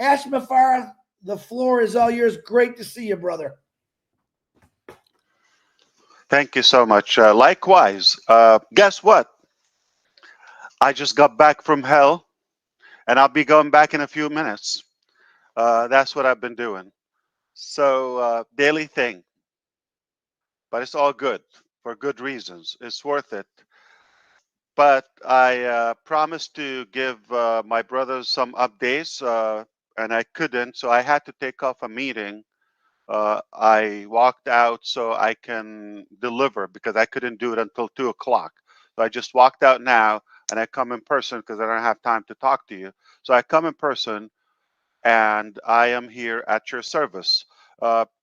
Ash Mufareh, the floor is all yours. Great to see you, brother. Thank you so much. Likewise, guess what? I just got back from hell, and I'll be going back in a few minutes. That's what I've been doing. So, daily thing, but it's all good for good reasons. It's worth it. But I promised to give my brothers some updates, and I couldn't, so I had to take off a meeting. I walked out so I can deliver because I couldn't do it until 2 o'clock. So I just walked out now and I come in person because I don't have time to talk to you. So I come in person and I am here at your service.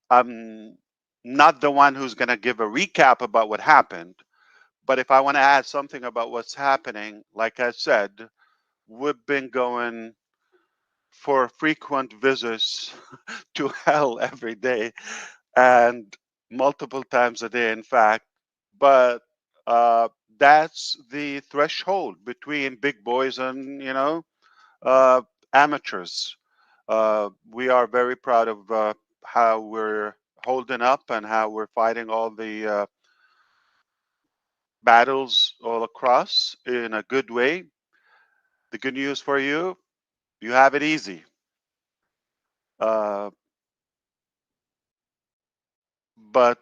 I'm not the one who's going to give a recap about what happened, but if I want to add something about what's happening, like I said, we've been going for frequent visits to hell every day and multiple times a day, in fact. But uh, that's the threshold between big boys and, uh, amateurs. We are very proud of how we're holding up and how we're fighting all the battles all across in a good way. The good news for you, you have it easy. Uh, but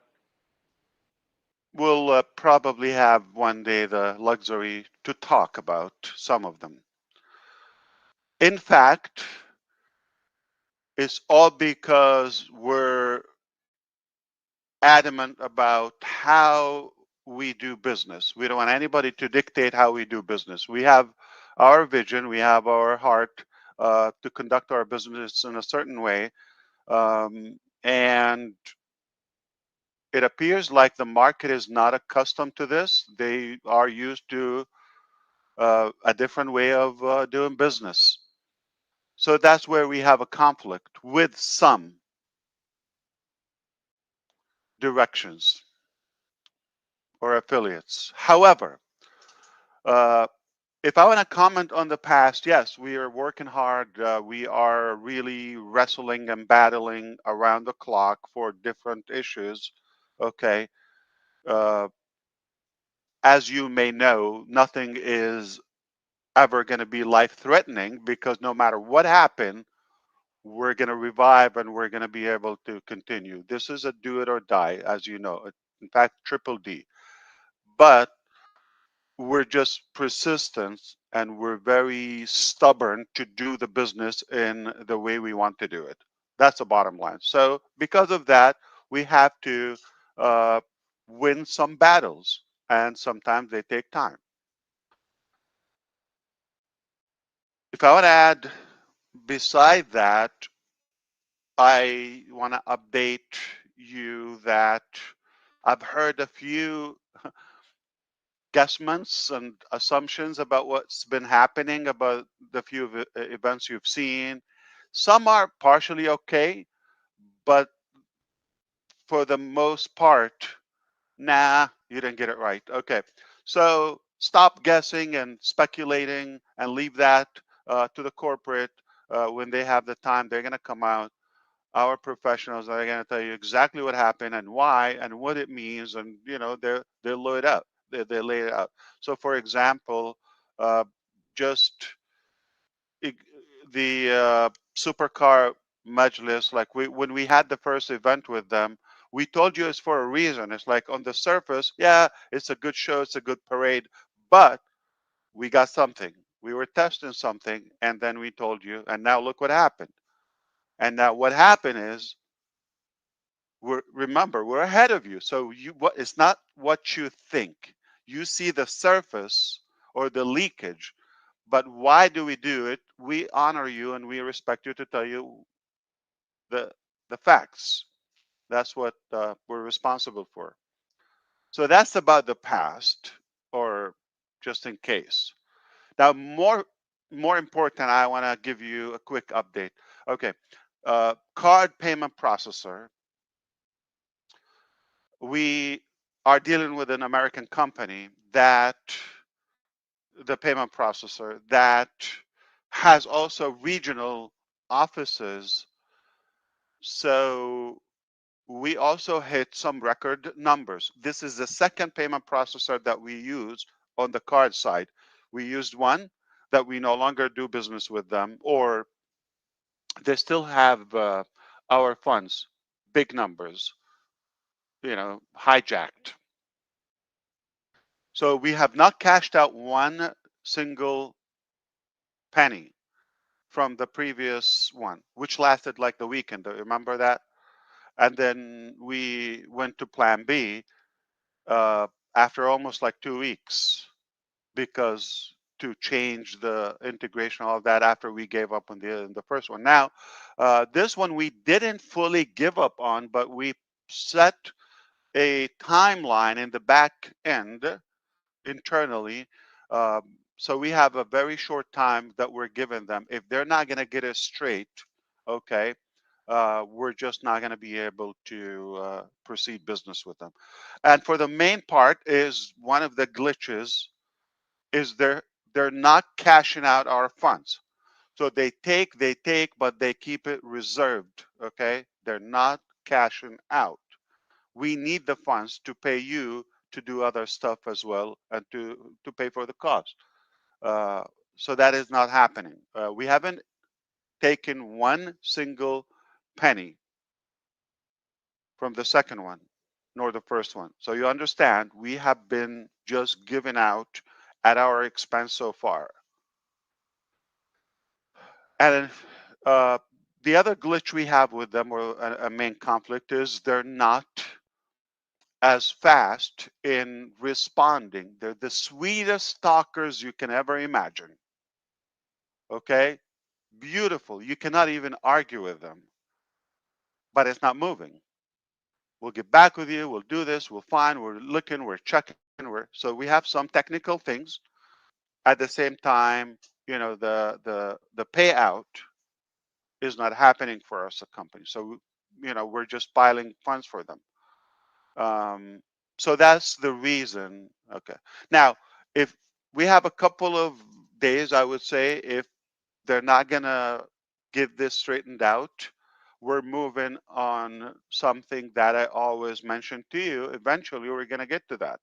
we'll probably have one day the luxury to talk about some of them. In fact, it's all because we're adamant about how we do business. We don't want anybody to dictate how we do business. We have our vision, we have our heart to conduct our business in a certain way. And it appears like the market is not accustomed to this. They are used to a different way of doing business. So that's where we have a conflict with some directions or affiliates. However, uh, if I want to comment on the past, yes, we are working hard. We are really wrestling and battling around the clock for different issues. Okay. Uh, as you may know, nothing is ever going to be life threatening because no matter what happened, we're going to revive and we're going to be able to continue. This is a do it or die, as you know. In fact, triple D. But we're just persistent and we're very stubborn to do the business in the way we want to do it. That's the bottom line. So, because of that, we have to uh, win some battles, and sometimes they take time. If I want to add, beside that, I want to update you that I've heard a few guessments and assumptions about what's been happening about the few events you've seen. Some are partially okay, but for the most part, nah, you didn't get it right. Okay, so stop guessing and speculating and leave that to the corporate. When they have the time, they're going to come out. Our professionals are going to tell you exactly what happened and why and what it means, and they'll lay it out. They lay it out. So, for example, uh, just the supercar majlis, like when we had the first event with them, we told you it's for a reason. It's like on the surface, yeah, it's a good show, it's a good parade, but we got something. We were testing something, and then we told you, and now look what happened. And now what happened is we're ahead of you. So it's not what you think. You see the surface or the leakage, but why do we do it? We honor you and we respect you to tell you the the facts. That's what we're responsible for. So that's about the past, or just in case. Now, more important, I want to give you a quick update. Okay, card payment processor. We are dealing with an American company that the payment processor that has also regional offices. So we also hit some record numbers. This is the second payment processor that we use on the card side. We used one that we no longer do business with them, or they still have our funds, big numbers, hijacked. So we have not cashed out one single penny from the previous one, which lasted like the weekend. Do you remember that? And then we went to plan B uh, after almost like 2 weeks because to change the integration, all of that after we gave up on the first one. Now, this one we didn't fully give up on, but we set a timeline in the back end internally. Um, so we have a very short time that we're giving them. If they're not going to get it straight, okay, we're just not going to be able to proceed business with them. And for the main part is one of the glitches is they're not cashing out our funds. So they take, but they keep it reserved. Okay, they're not cashing out. We need the funds to pay you to do other stuff as well and to pay for the cost. Uh, so that is not happening. We haven't taken one single penny from the second one, nor the first one. So you understand, we have been just giving out at our expense so far. And uh, the other glitch we have with them, or a main conflict, is they're not as fast in responding. They're the sweetest talkers you can ever imagine. Okay? Beautiful. You cannot even argue with them, but it's not moving. We'll get back with you. We'll do this. We'll find. We're looking. We're checking. So we have some technical things. At the same time, the payout is not happening for us, a company. So we're just piling funds for them. So that's the reason. Okay. Now, if we have a couple of days, I would say, if they're not gonna get this straightened out, we're moving on something that I always mention to you. Eventually, we're gonna get to that.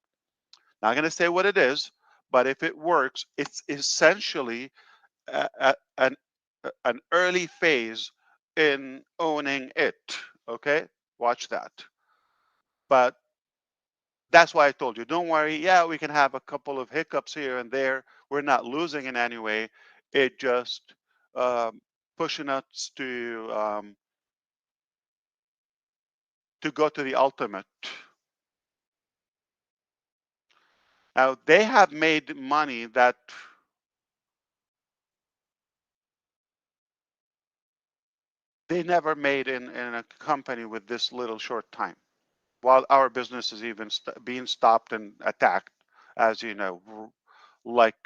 Not gonna say what it is, but if it works, it's essentially an early phase in owning it. Okay, watch that. But that's why I told you, don't worry. Yeah, we can have a couple of hiccups here and there. We're not losing in any way. It just um, pushing us to go to the ultimate. Now they have made money that they never made in a company with this little short time. While our business is even being stopped and attacked, as you know, like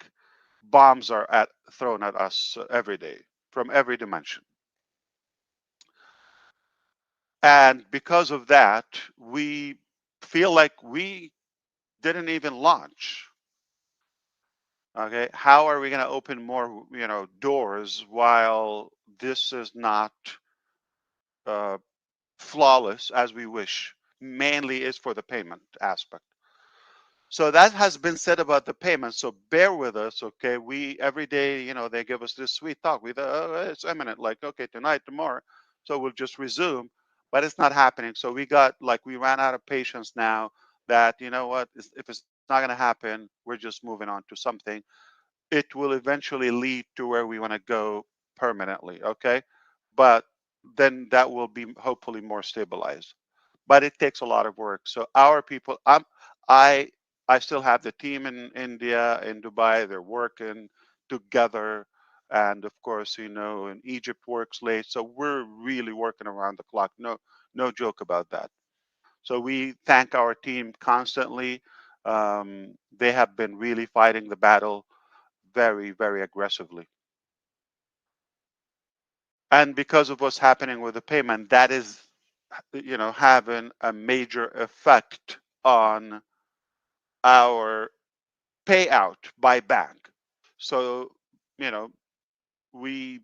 bombs are thrown at us every day from every dimension. And because of that, we feel like we didn't even launch. Okay, how are we going to open more, doors while this is not uh, flawless as we wish? Mainly is for the payment aspect. So that has been said about the payment. So bear with us, okay? We every day, they give us this sweet talk. It's imminent, like okay, tonight, tomorrow. So we'll just resume, but it's not happening. So we ran out of patience now. That what, if it's not going to happen, we're just moving on to something. It will eventually lead to where we want to go permanently, okay? But then that will be hopefully more stabilized. But it takes a lot of work. So our people, I I still have the team in India, in Dubai. They're working together, and of course, in Egypt works late. So we're really working around the clock. No joke about that. So we thank our team constantly. They have been really fighting the battle very, very aggressively. And because of what's happening with the payment, that is, having a major effect on our payout by bank. So, we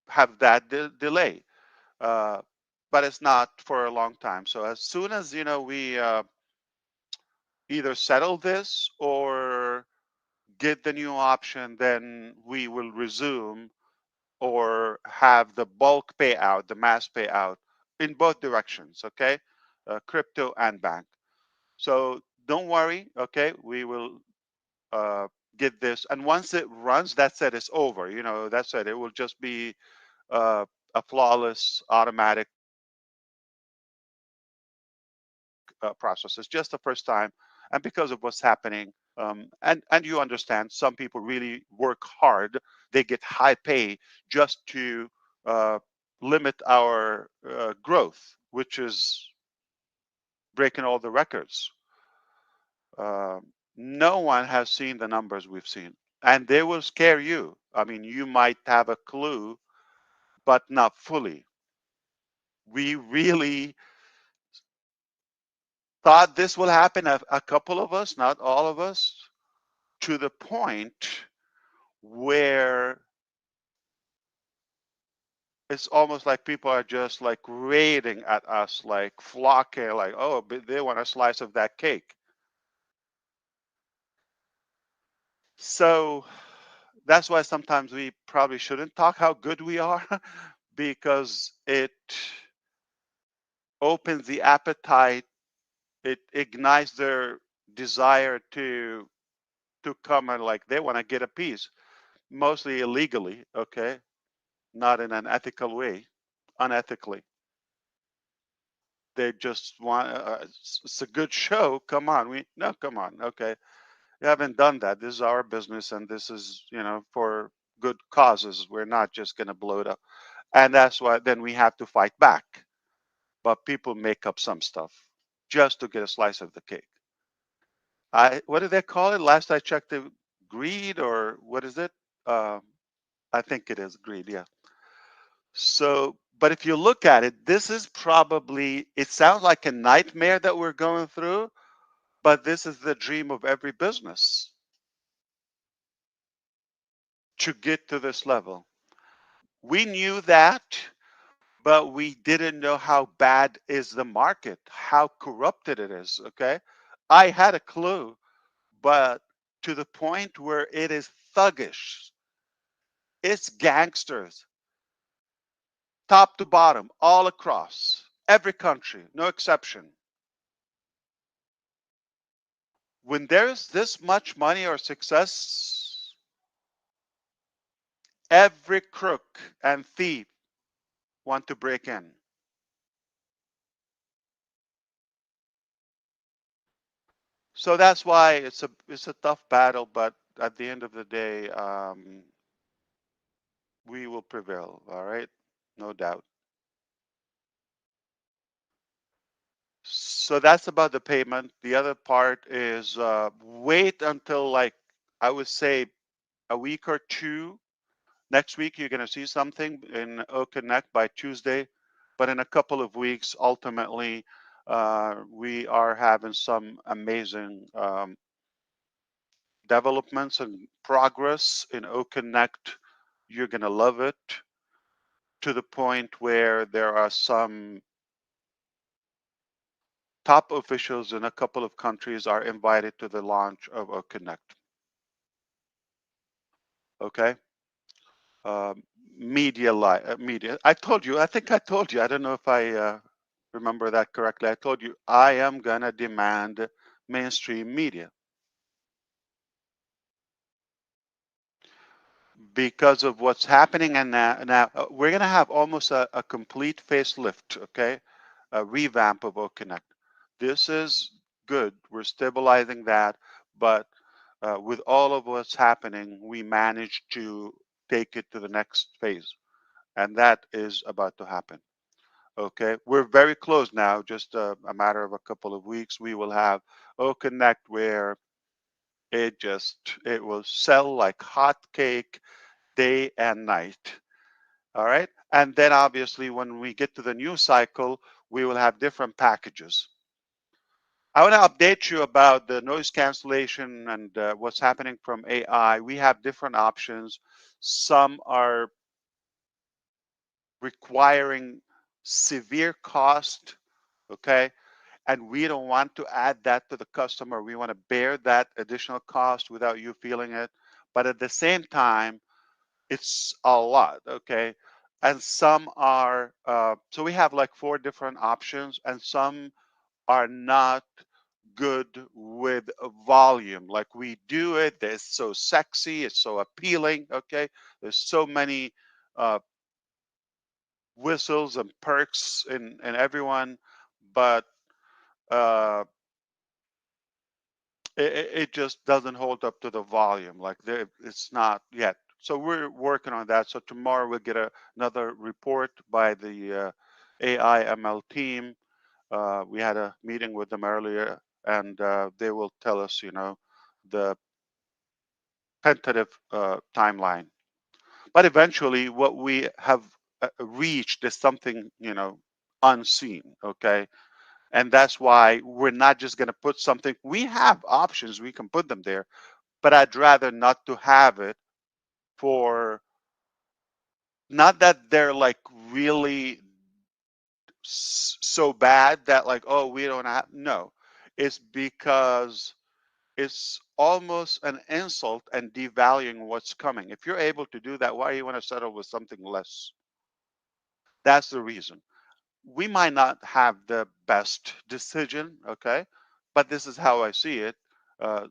have that delay, uh, but it's not for a long time. So as soon as we either settle this or get the new option, then we will resume or have the bulk payout, the mass payout in both directions, okay? Crypto and bank. So don't worry, okay? We will uh, get this. And once it runs, that's it, it's over. That's it. It will just be a flawless automatic process. It's just the first time. And because of what's happening, and you understand, some people really work hard. They get high pay just to uh, limit our growth, which is breaking all the records. No one has seen the numbers we've seen, and they will scare you. I mean, you might have a clue, but not fully. We really thought this will happen, a couple of us, not all of us, to the point where it's almost like people are just like raiding at us, like flocking, like, oh, they want a slice of that cake. So that's why sometimes we probably shouldn't talk how good we are because it opens the appetite, it ignites their desire to come and like they want to get a piece, mostly illegally, okay, not in an ethical way, unethically. They just want it's a good show. Come on, come on, okay. We haven't done that. This is our business, and this is for good causes. We're not just going to blow it up, and that's why then we have to fight back. But people make up some stuff just to get a slice of the cake. What do they call it? Last I checked, the greed, or what is it? Um, I think it is greed. Yeah. So, but if you look at it, this is probably, it sounds like a nightmare that we're going through, but this is the dream of every business to get to this level. We knew that, but we didn't know how bad is the market, how corrupted it is. Okay. I had a clue, but to the point where it is thuggish, it's gangsters, top to bottom, all across every country, no exception. When there's this much money or success, every crook and thief want to break in. So that's why it's a tough battle, but at the end of the day, we will prevail. All right, no doubt. So that's about the payment. The other part is wait until, like, I would say a week or two. Next week, you're going to see something in Connect by Tuesday, but in a couple of weeks, ultimately, we are having some amazing developments and progress in Connect. You're going to love it to the point where there are some top officials in a couple of countries are invited to the launch of Connect. Okay. Um, media. I told you. I think I told you. I don't know if I remember that correctly. I told you I am gonna demand mainstream media because of what's happening, and now we're gonna have almost a complete facelift. Okay, a revamp of OConnect. This is good. We're stabilizing that, but with all of what's happening, we managed to take it to the next phase, and that is about to happen. Okay, we're very close now, just a matter of a couple of weeks. We will have Connect where it will sell like hot cake day and night. All right, and then obviously when we get to the new cycle, we will have different packages. I want to update you about the noise cancellation and what's happening from AI. We have different options. Some are requiring severe cost, okay? And we don't want to add that to the customer. We want to bear that additional cost without you feeling it. But at the same time, it's a lot, okay? And some are, so we have like 4 different options, and some are not good with volume. Like we do it, it's so sexy, it's so appealing, okay? There's so many uh, whistles and perks in everyone, but uh, it just doesn't hold up to the volume. Like it's not yet. So we're working on that. So tomorrow we'll get another report by the AI ML team. We had a meeting with them earlier, and they will tell us, the tentative timeline. But eventually, what we have reached is something, unseen. Okay, and that's why we're not just going to put something. We have options; we can put them there, but I'd rather not to have it for not that they're like really so bad that like, oh, we don't have. No, it's because it's almost an insult and devaluing what's coming. If you're able to do that, why do you want to settle with something less? That's the reason. We might not have the best decision, okay, but this is how I see it.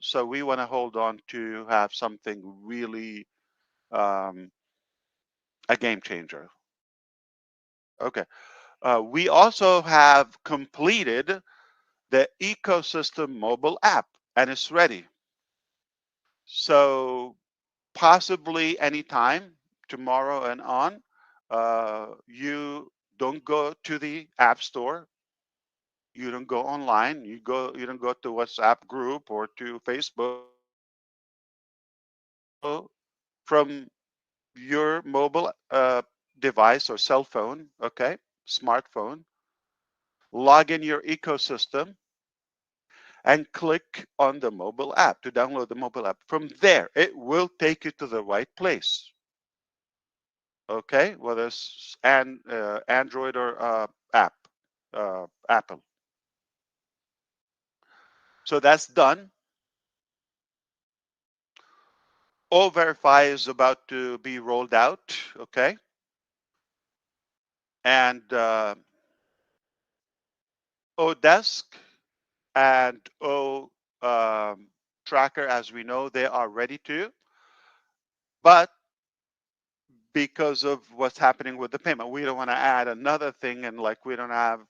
So we want to hold on to have something really um, a game changer. Okay. We also have completed the ecosystem mobile app, and it's ready. So possibly anytime tomorrow and on, you don't go to the app store, you don't go online, you don't go to WhatsApp group or to Facebook. So from your mobile device or cell phone, okay, smartphone, log in your ecosystem and click on the mobile app to download the mobile app. From there, it will take you to the right place. Okay, whether it's Android or Apple. So that's done. O Verify is about to be rolled out. Okay, and Odesk and O Tracker, as we know, they are ready to, but because of what's happening with the payment, we don't want to add another thing, and like we don't have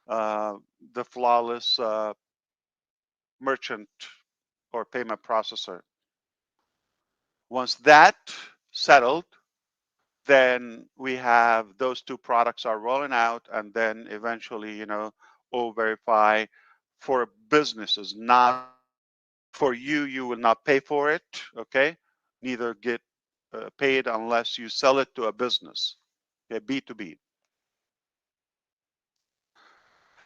uh, the flawless merchant or payment processor. Once that settled, then we have those 2 products are rolling out, and then eventually, O Verify for businesses, not for you. You will not pay for it, okay? Neither get paid unless you sell it to a business, okay? B2B.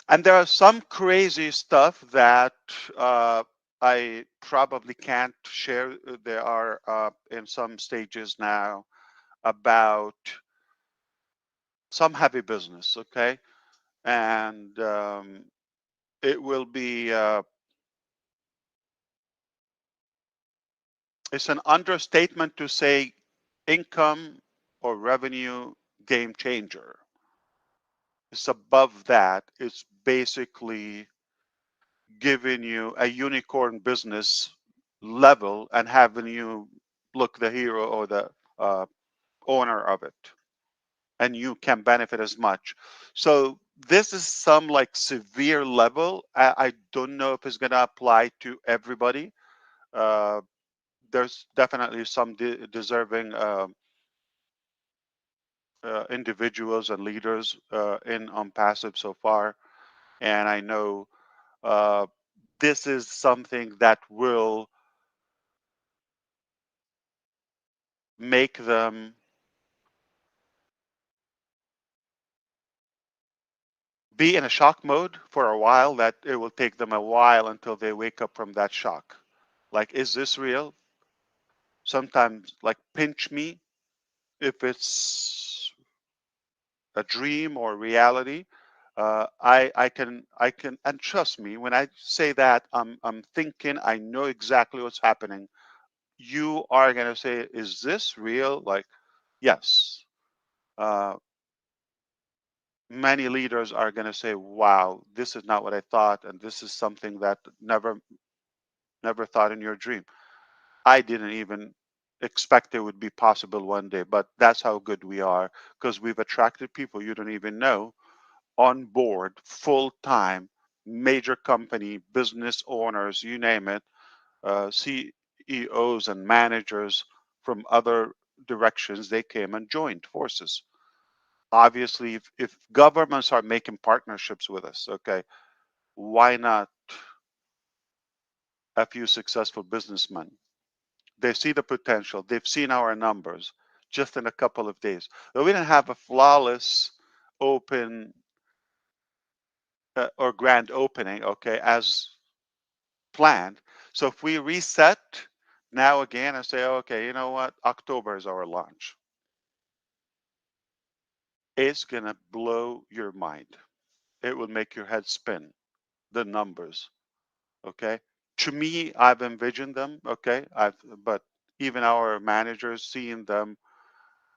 And there are some crazy stuff that uh, I probably can't share. There are in some stages now about some heavy business, okay? And it will be, it's an understatement to say income or revenue game changer. It's above that. It's basically giving you a unicorn business level and having you look the hero or the uh, owner of it, and you can benefit as much. So this is some like severe level. I don't know if it's going to apply to everybody. Uh, there's definitely some deserving individuals and leaders in ONPASSIVE so far, and I know uh, this is something that will make them be in a shock mode for a while, that it will take them a while until they wake up from that shock. Like, is this real? Sometimes like pinch me if it's a dream or reality. I can, and trust me when I say that, I'm thinking I know exactly what's happening. You are gonna say, "Is this real?" Like, yes. Uh, Many leaders are gonna say, "Wow, this is not what I thought, and this is something that never thought in your dream." I didn't even expect it would be possible one day, but that's how good we are because we've attracted people you don't even know on board full time, major company, business owners, you name it, CEOs and managers from other directions. They came and joined forces. Obviously, if governments are making partnerships with us, okay, why not a few successful businessmen? They see the potential. They've seen our numbers just in a couple of days. But we didn't have a flawless open or grand opening, okay, as planned. So if we reset now again and say, okay, you know what, October is our launch, it's gonna blow your mind. It will make your head spin. The numbers, okay. To me, I've envisioned them, okay. But even our managers seeing them,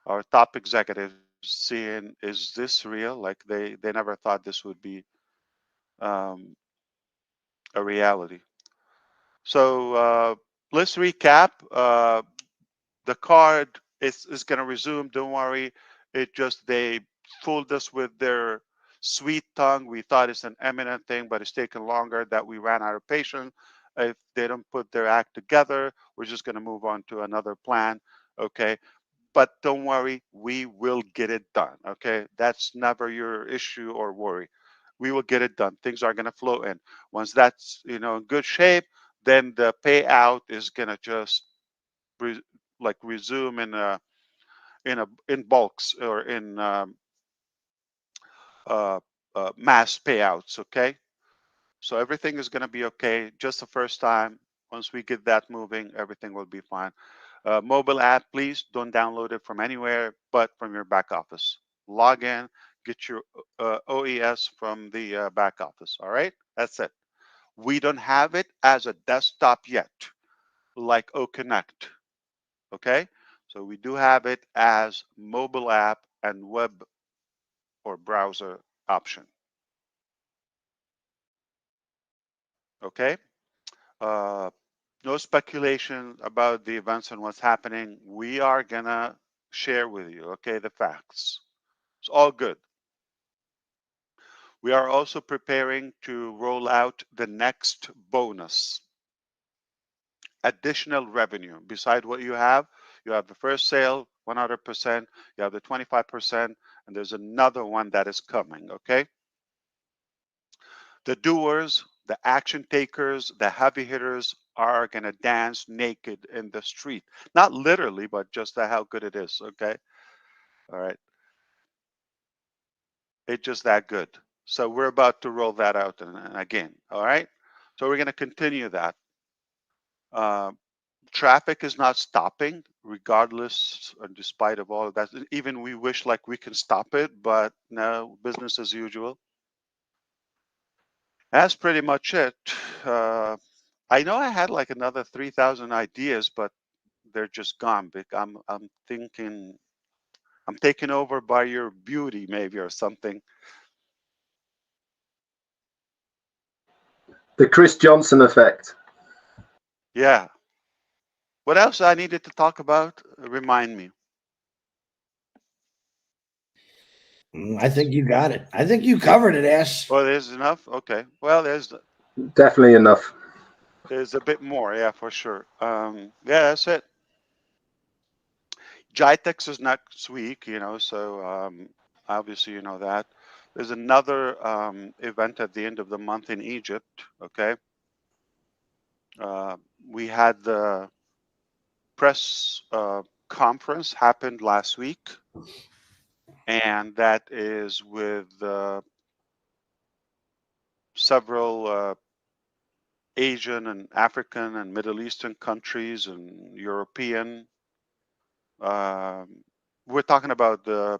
our top executives seeing, is this real? Like they never thought this would be um, a reality. So let's recap. The card is going to resume. Don't worry. It just they fooled us with their sweet tongue. We thought it's an eminent thing, but it's taken longer that we ran out of patience. If they don't put their act together, we're just going to move on to another plan. Okay. But don't worry, we will get it done. Okay, that's never your issue or worry. We will get it done. Things are going to flow in. Once that's in good shape, then the payout is going to just re- like resume in bulks or in uh, mass payouts. Okay, so everything is going to be okay. Just the first time. Once we get that moving, everything will be fine. Mobile app, please don't download it from anywhere but from your back office. Log in, get your OES from the back office. All right, that's it. We don't have it as a desktop yet, like OConnect. Okay, so we do have it as mobile app and web or browser option. Okay. Uh, no speculation about the events and what's happening. We are gonna share with you, okay, the facts. It's all good. We are also preparing to roll out the next bonus, additional revenue. Beside what you have the first sale, 100%, you have the 25%, and there's another one that is coming, okay? The doers, the action takers, the heavy hitters are going to dance naked in the street. Not literally, but just how good it is, okay? All right. It's just that good. So we're about to roll that out and again, all right? So we're going to continue that. Uh, Traffic is not stopping, regardless and despite of all of that. Even we wish like we can stop it, but no, business as usual. That's pretty much it. Uh, I know I had like another 3,000 ideas, but they're just gone. I'm thinking I'm taken over by your beauty, maybe, or something. The Chris Johnson effect. Yeah. What else I needed to talk about? Remind me. I think you got it. I think you covered it, Ash. Oh, there's enough. Okay. Well, Definitely enough. there's a bit more. Yeah, for sure. Yeah, that's it. GITEX is next week, so obviously you know that. There's another event at the end of the month in Egypt, okay? Uh, we had the press conference happened last week, and that is with several Asian and African and Middle Eastern countries and European. Um, we're talking about the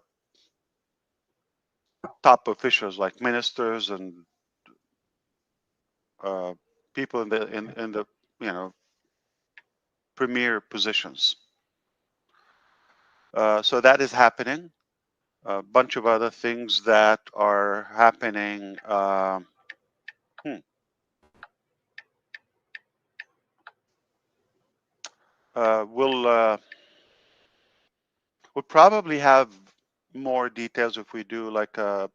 top officials like ministers and people in the premier positions. So that is happening. A bunch of other things that are happening. We'll probably have more details if we do like an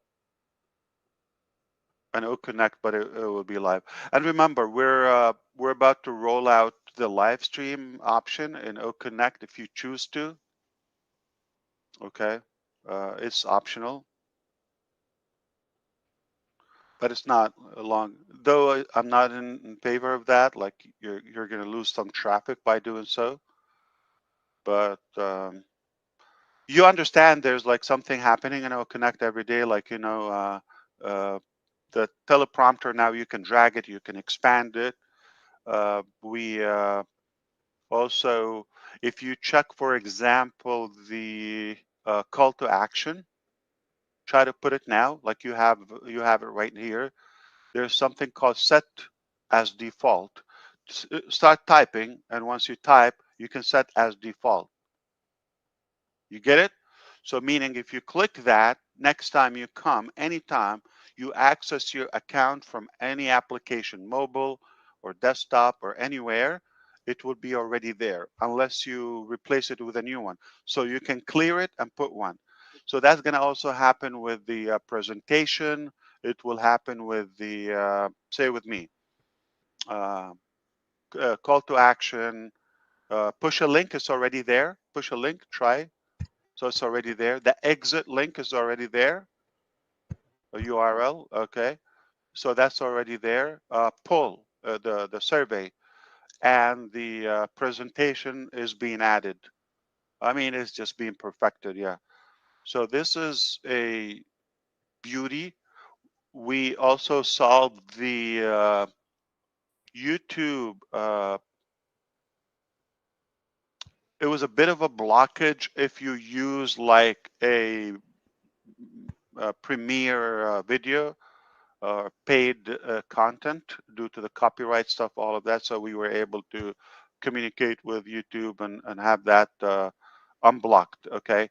OConnect, but it will be live. And remember, we're about to roll out the live stream option in OConnect if you choose to. Okay, it's optional, but it's not long. Though I'm not in favor of that. Like you're going to lose some traffic by doing so. But you understand there's like something happening in OConnect every day, like the teleprompter now you can drag it, you can expand it. We also, if you check, for example, the call to action, try to put it now, like you have it right here. There's something called set as default. Start typing, and once you type, you can set as default. You get it? So meaning if you click that, next time you come, anytime you access your account from any application, mobile or desktop or anywhere, it will be already there unless you replace it with a new one. So you can clear it and put one. So that's going to also happen with the presentation. It will happen with the, say with me, call to action, push a link is already there. Push a link, try. So it's already there. The exit link is already there. A URL, okay. So that's already there. Pull the survey, and the presentation is being added. I mean, it's just being perfected, yeah. So this is a beauty. We also solved the YouTube. It was a bit of a blockage if you use like a Premiere video or paid content due to the copyright stuff, all of that. So we were able to communicate with YouTube and have that unblocked. Okay.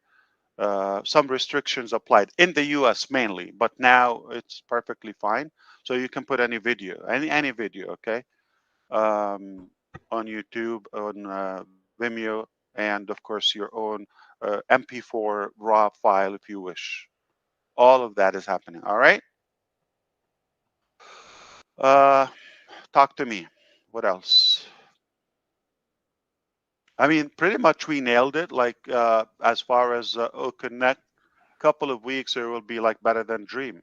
Some restrictions applied in the US mainly, but now it's perfectly fine. So you can put any video, any video, okay, on YouTube, on Vimeo, and of course your own MP4 RAW file if you wish. All of that is happening. All right. Talk to me. What else? I mean, pretty much we nailed it. Like as far as OConnect, couple of weeks, it will be like better than dream.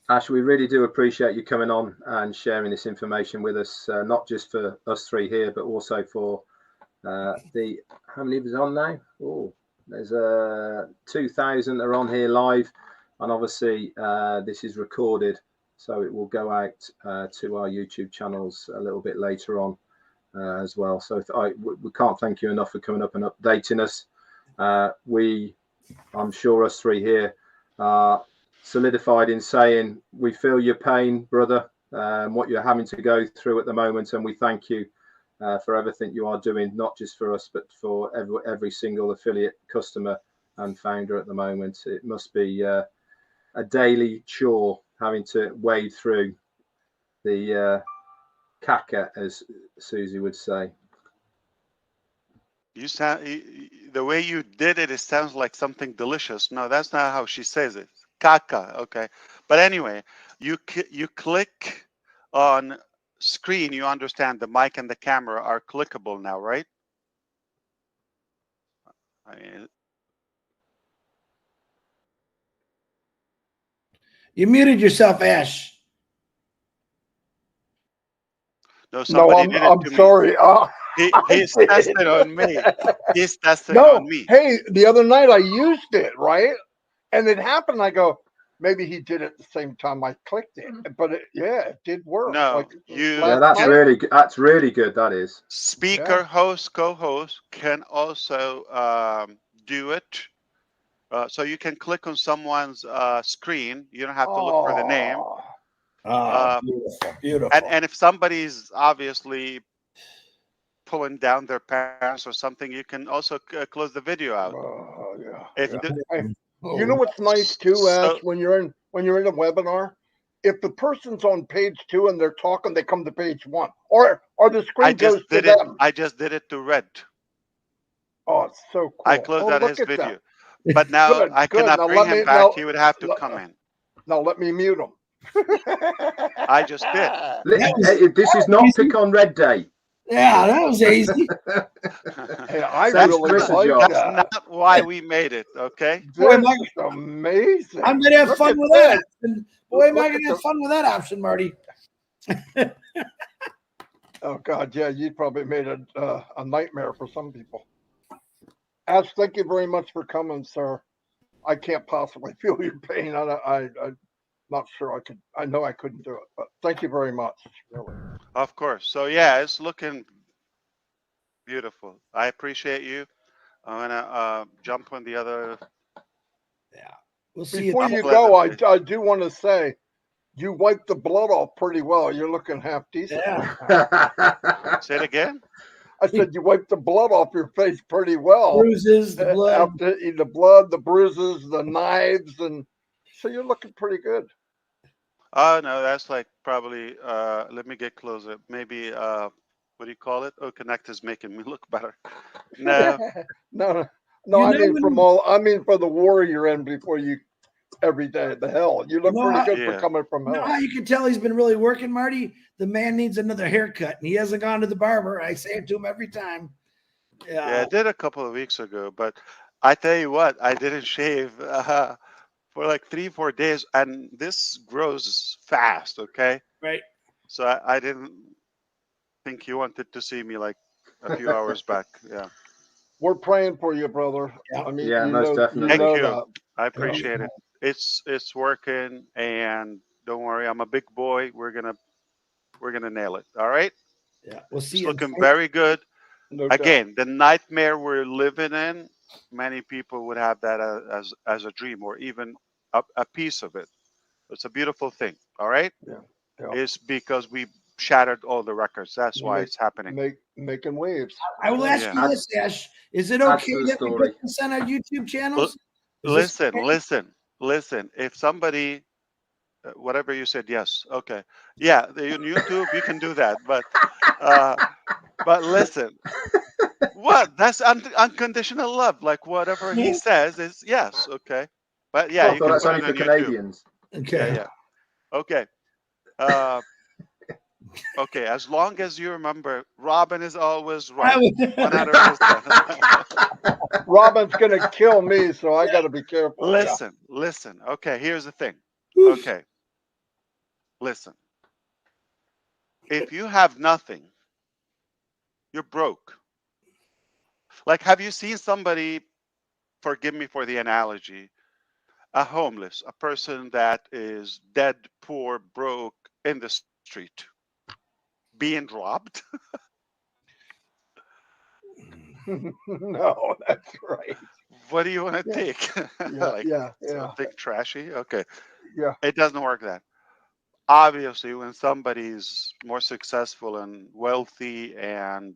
Ash, we really do appreciate you coming on and sharing this information with us, not just for us three here, but also for the, how many of us on now? Oh, there's 2,000 are on here live, and obviously this is recorded, so it will go out to our YouTube channels a little bit later on as well. So we can't thank you enough for coming up and updating us. I'm sure us three here are solidified in saying we feel your pain, brother, what you're having to go through at the moment, and we thank you for everything you are doing, not just for us, but for every single affiliate, customer, and founder at the moment. It must be a daily chore having to wade through the caca, as Susie would say. You sound the way you did it. It sounds like something delicious. No, that's not how she says it. Caca. Okay, but anyway, you click on screen. You understand the mic and the camera are clickable now, right? I mean, You muted yourself, Ash. no, somebody did it I'm to me. sorry. He's testing on me. He's testing No, on me. hey, the other night I used it, right? And it happened. I go, maybe he did it at the same time I clicked it, but it did work. No, Like you. Yeah, last that's night. really good. That's really good. That is. Speaker, Yeah. host, co-host can also do it. So you can click on someone's screen. You don't have to look for the name. Oh, Beautiful, beautiful. And if somebody's obviously pulling down their pants or something, you can also close the video out. yeah. If yeah. the- Hey, Oh, you know what's nice too, So- Ash, when you're in a webinar, if the person's on page 2 and they're talking, they come to page 1, or the I screen goes just to did it. them. I just did it to Red. Oh, it's so cool. I closed out look his at video, that. but now Good, I good. cannot Now bring let him me back. He would have to now, come in. now let me mute him. I just did. This is not pick on Red Day. yeah, that was easy. Hey, I That's really Chris's like job. That's that. not why we made it. Okay. Boy, This Mike, is amazing. I'm gonna have Look fun at with that this. option. Boy, am I Look gonna at have the- fun with that option, Marty. Oh God, yeah, you probably made it a nightmare for some people. Ash, thank you very much for coming, sir. I can't possibly feel your pain. I'm not sure I could. I know I couldn't do it, but thank you very much. Really. Of course. So yeah, it's looking beautiful. I appreciate you. I'm gonna jump on the other. Yeah, we'll see. Before you you pleasant. go, I do want to say you wiped the blood off pretty well. You're looking half decent. Yeah. right now. Say it again. I said you wiped the blood off your face pretty well. bruises, the blood. After the blood, the bruises, the knives, and so you're looking pretty good. Oh no, that's like probably. Let me get closer. Maybe. What do you call it? Oh, Connect is making me look better. No. no, You I know mean when- I mean for the war you're in before you every day. The hell, you look You know pretty how- good Yeah. for coming from You know hell. how you can tell he's been really working, Marty? The man needs another haircut, and he hasn't gone to the barber. I say it to him every time. Yeah, I did a couple of weeks ago, but I tell you what, I didn't shave for like 3-4 days, and this grows fast. Okay, Right. so I didn't think you wanted to see me like a few hours back. Yeah, We're praying for you, brother. Yeah. I mean, Yeah, you most know, definitely. you Thank know you. that. I appreciate it. It's working, and don't worry, I'm a big boy. We're gonna nail it. All right, Yeah. We'll see it's you. looking very good. No doubt. Again, the nightmare we're living in, many people would have that as a dream or even a piece of it. It's a beautiful thing. All right. Yeah. It's because we shattered all the records. That's why it's happening. Making waves. I will ask Yeah. you this, Ash. Is it Adds okay to the that we story. put this on our YouTube channels? Is this Listen. If somebody, whatever you said, yes, okay, yeah, on YouTube you can do that, but listen, what? That's unconditional love. Like whatever he says is yes, okay, but yeah, I you thought can that's put only it for on YouTube. Canadians. Okay. Yeah, okay. Okay, as long as you remember, Robin is always right. 100%. Robin's gonna kill me, so I got to be careful. Listen. Okay, here's the thing. Oof. Okay, listen. If you have nothing, you're broke. Like, have you seen somebody, forgive me for the analogy, a homeless, a person that is dead, poor, broke in the street, being robbed? No, that's right. What do you want to Yeah. take? Like, Yeah. something trashy? Okay. Yeah. It doesn't work that. Obviously, when somebody's more successful and wealthy and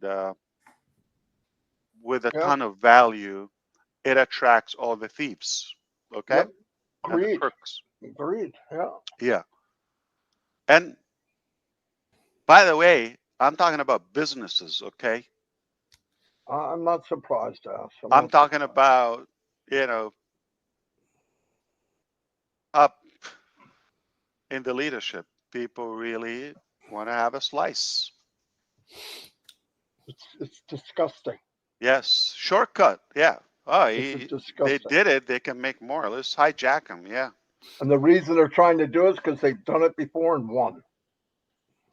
with a Yeah. ton of value, it attracts all the thieves. Okay? Yep. And the Agreed. crooks. Agreed. Yeah. Yeah. And by the way, I'm talking about businesses, okay? I'm not surprised, Ash. I'm not talking surprised. about, up in the leadership. People really want to have a slice. It's disgusting. Yes. Shortcut. Yeah. Oh, This is they disgusting. did it. They can make more. Let's hijack them. Yeah. And the reason they're trying to do it is because they've done it before and won.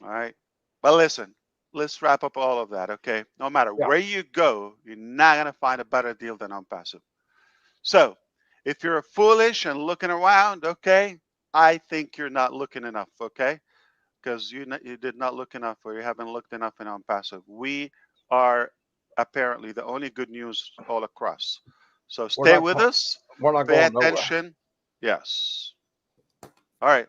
All right. But listen, let's wrap up all of that, okay? No matter Yeah. where you go, you're not going to find a better deal than ONPASSIVE. So If you're foolish and looking around, okay, I think you're not looking enough, okay? Because you did not look enough, or you haven't looked enough in ONPASSIVE. We are apparently the only good news all across. So stay with us. We're not Pay going nowhere. attention. Yes. All right.